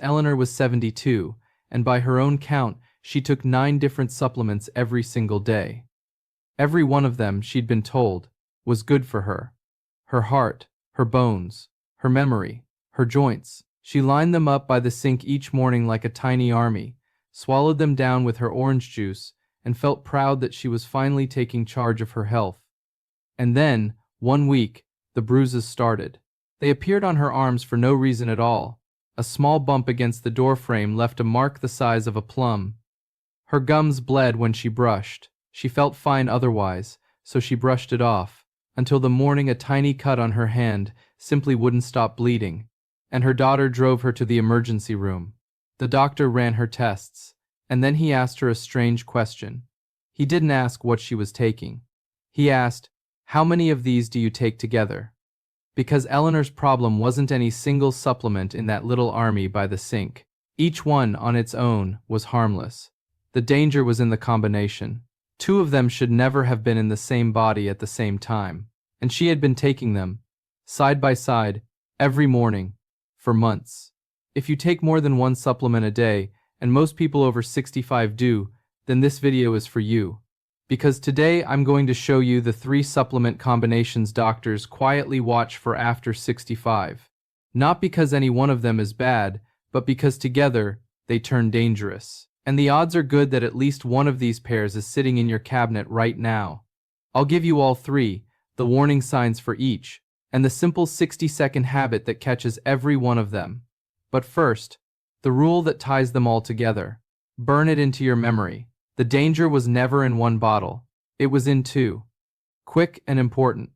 Eleanor was 72, and by her own count, she took 9 different supplements every single day. Every one of them, she'd been told, was good for her. Her heart, her bones, her memory, her joints. She lined them up by the sink each morning like a tiny army, swallowed them down with her orange juice, and felt proud that she was finally taking charge of her health. And then, one week, the bruises started. They appeared on her arms for no reason at all. A small bump against the doorframe left a mark the size of a plum. Her gums bled when she brushed. She felt fine otherwise, so she brushed it off, until the morning a tiny cut on her hand simply wouldn't stop bleeding, and her daughter drove her to the emergency room. The doctor ran her tests, and then he asked her a strange question. He didn't ask what she was taking. He asked, "How many of these do you take together?" Because Eleanor's problem wasn't any single supplement in that little army by the sink. Each one on its own was harmless. The danger was in the combination. 2 of them should never have been in the same body at the same time, and she had been taking them, side by side, every morning, for months. If you take more than 1 supplement a day, and most people over 65 do, then this video is for you. Because today I'm going to show you the 3 supplement combinations doctors quietly watch for after 65. Not because any one of them is bad, but because together they turn dangerous. And the odds are good that at least one of these pairs is sitting in your cabinet right now. I'll give you all 3, the warning signs for each, and the simple 60-second habit that catches every one of them. But first, the rule that ties them all together. Burn it into your memory. The danger was never in 1 bottle. It was in 2. Quick and important.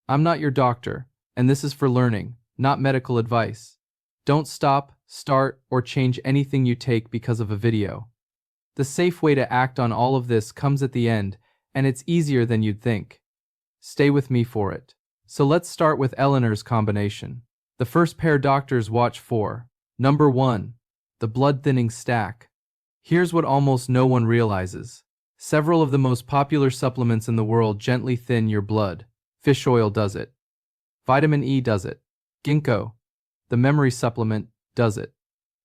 I'm not your doctor, and this is for learning, not medical advice. Don't stop, start, or change anything you take because of a video. The safe way to act on all of this comes at the end, and it's easier than you'd think. Stay with me for it. So let's start with Eleanor's combination. The first pair doctors watch for. Number 1. The blood-thinning stack. Here's what almost no one realizes. Several of the most popular supplements in the world gently thin your blood. Fish oil does it. Vitamin E does it. Ginkgo, the memory supplement, does it.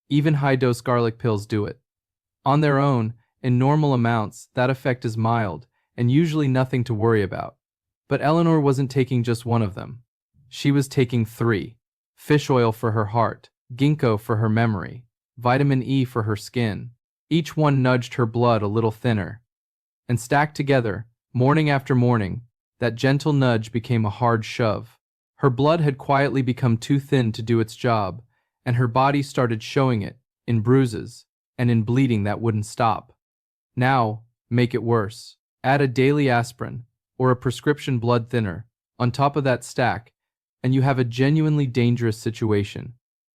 Even high-dose garlic pills do it. On their own, in normal amounts, that effect is mild, and usually nothing to worry about. But Eleanor wasn't taking just one of them. She was taking 3. Fish oil for her heart, ginkgo for her memory, vitamin E for her skin. Each one nudged her blood a little thinner. And stacked together, morning after morning, that gentle nudge became a hard shove. Her blood had quietly become too thin to do its job, and her body started showing it, in bruises, and in bleeding that wouldn't stop. Now, make it worse. Add a daily aspirin, or a prescription blood thinner, on top of that stack, and you have a genuinely dangerous situation.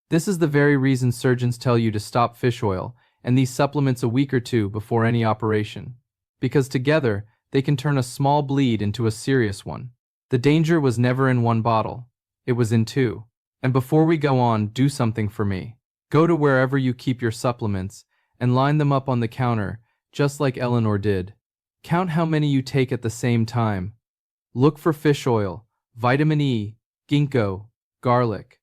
This is the very reason surgeons tell you to stop fish oil and these supplements a week or 2 before any operation. Because together, they can turn a small bleed into a serious one. The danger was never in 1 bottle. It was in 2. And before we go on, do something for me. Go to wherever you keep your supplements and line them up on the counter, just like Eleanor did. Count how many you take at the same time. Look for fish oil, vitamin E, ginkgo, garlic.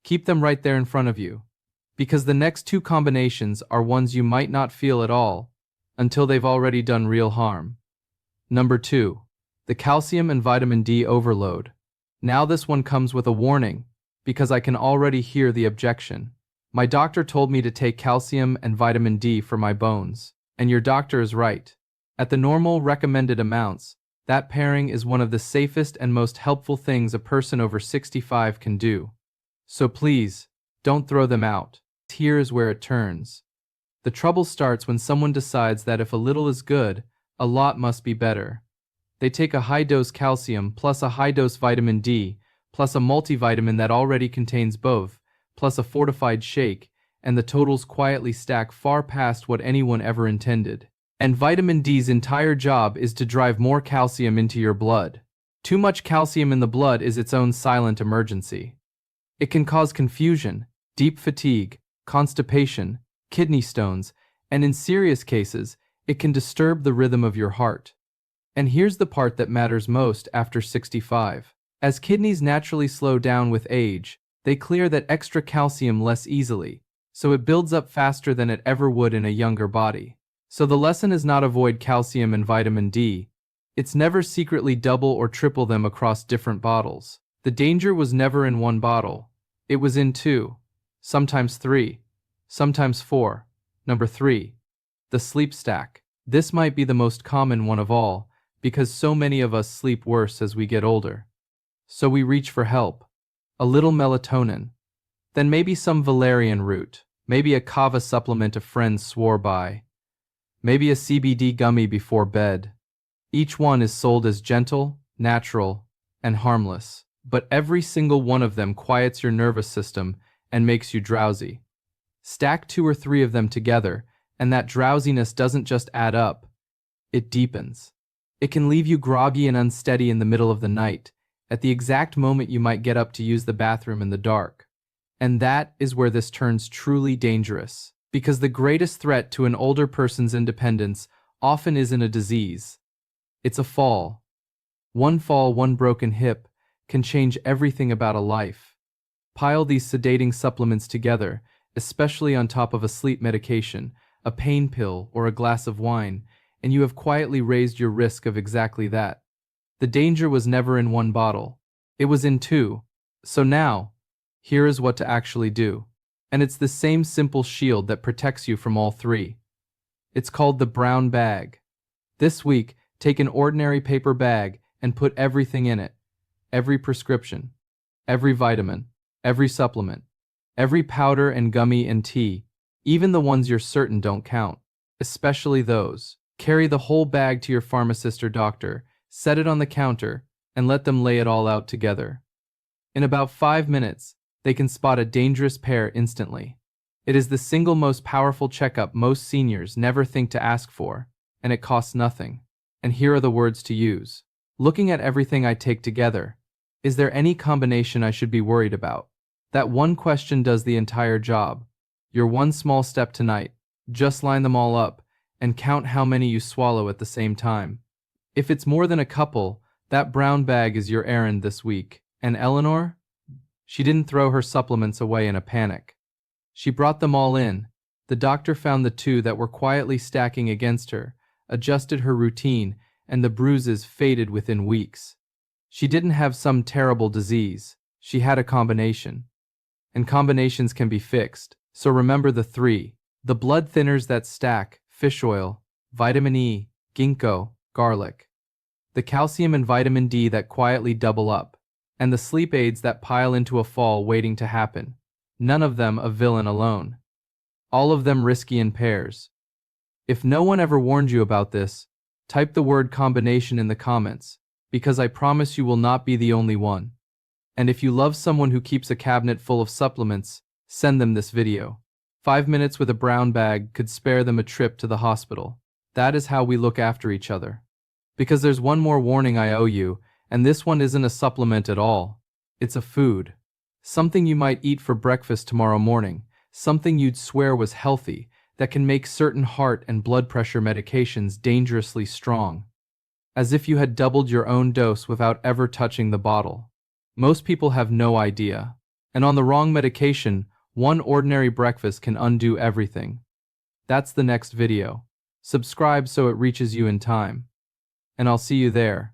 Keep them right there in front of you. Because the next 2 combinations are ones you might not feel at all, until they've already done real harm. Number 2. The calcium and vitamin D overload. Now this one comes with a warning, because I can already hear the objection. My doctor told me to take calcium and vitamin D for my bones, and your doctor is right. At the normal recommended amounts, that pairing is one of the safest and most helpful things a person over 65 can do. So please, don't throw them out. Here is where it turns. The trouble starts when someone decides that if a little is good, a lot must be better. They take a high-dose calcium plus a high-dose vitamin D, plus a multivitamin that already contains both, plus a fortified shake, and the totals quietly stack far past what anyone ever intended. And vitamin D's entire job is to drive more calcium into your blood. Too much calcium in the blood is its own silent emergency. It can cause confusion, deep fatigue, constipation, kidney stones, and in serious cases, it can disturb the rhythm of your heart. And here's the part that matters most after 65. As kidneys naturally slow down with age, they clear that extra calcium less easily, so it builds up faster than it ever would in a younger body. So the lesson is not avoid calcium and vitamin D. It's never secretly double or triple them across different bottles. The danger was never in one bottle. It was in two, sometimes three, sometimes four. Number 3. The sleep stack. This might be the most common one of all, because so many of us sleep worse as we get older. So we reach for help. A little melatonin. Then maybe some valerian root. Maybe a kava supplement a friend swore by. Maybe a CBD gummy before bed. Each one is sold as gentle, natural, and harmless. But every single one of them quiets your nervous system and makes you drowsy. Stack 2 or 3 of them together, and that drowsiness doesn't just add up, it deepens. It can leave you groggy and unsteady in the middle of the night, at the exact moment you might get up to use the bathroom in the dark. And that is where this turns truly dangerous, because the greatest threat to an older person's independence often isn't a disease. It's a fall. One fall, one broken hip, can change everything about a life. Pile these sedating supplements together, especially on top of a sleep medication, a pain pill, or a glass of wine, and you have quietly raised your risk of exactly that. The danger was never in one bottle. It was in 2. So now, here is what to actually do. And it's the same simple shield that protects you from all 3. It's called the brown bag. This week, take an ordinary paper bag and put everything in it. Every prescription, every vitamin, every supplement, every powder and gummy and tea, even the ones you're certain don't count, especially those. Carry the whole bag to your pharmacist or doctor, set it on the counter, and let them lay it all out together. In about 5 minutes, they can spot a dangerous pair instantly. It is the single most powerful checkup most seniors never think to ask for, and it costs nothing. And here are the words to use. Looking at everything I take together, is there any combination I should be worried about? That one question does the entire job. Your one small step tonight, just line them all up and count how many you swallow at the same time. If it's more than a couple, that brown bag is your errand this week. And Eleanor? She didn't throw her supplements away in a panic. She brought them all in. The doctor found the 2 that were quietly stacking against her, adjusted her routine, and the bruises faded within weeks. She didn't have some terrible disease. She had a combination. And combinations can be fixed. So remember the 3. The blood thinners that stack, fish oil, vitamin E, ginkgo, garlic. The calcium and vitamin D that quietly double up. And the sleep aids that pile into a fall waiting to happen. None of them a villain alone. All of them risky in pairs. If no one ever warned you about this, type the word combination in the comments, because I promise you will not be the only one. And if you love someone who keeps a cabinet full of supplements, send them this video. 5 minutes with a brown bag could spare them a trip to the hospital. That is how we look after each other. Because there's one more warning I owe you, and this one isn't a supplement at all. It's a food. Something you might eat for breakfast tomorrow morning, something you'd swear was healthy, that can make certain heart and blood pressure medications dangerously strong. As if you had doubled your own dose without ever touching the bottle. Most people have no idea. And on the wrong medication, one ordinary breakfast can undo everything. That's the next video. Subscribe so it reaches you in time. And I'll see you there.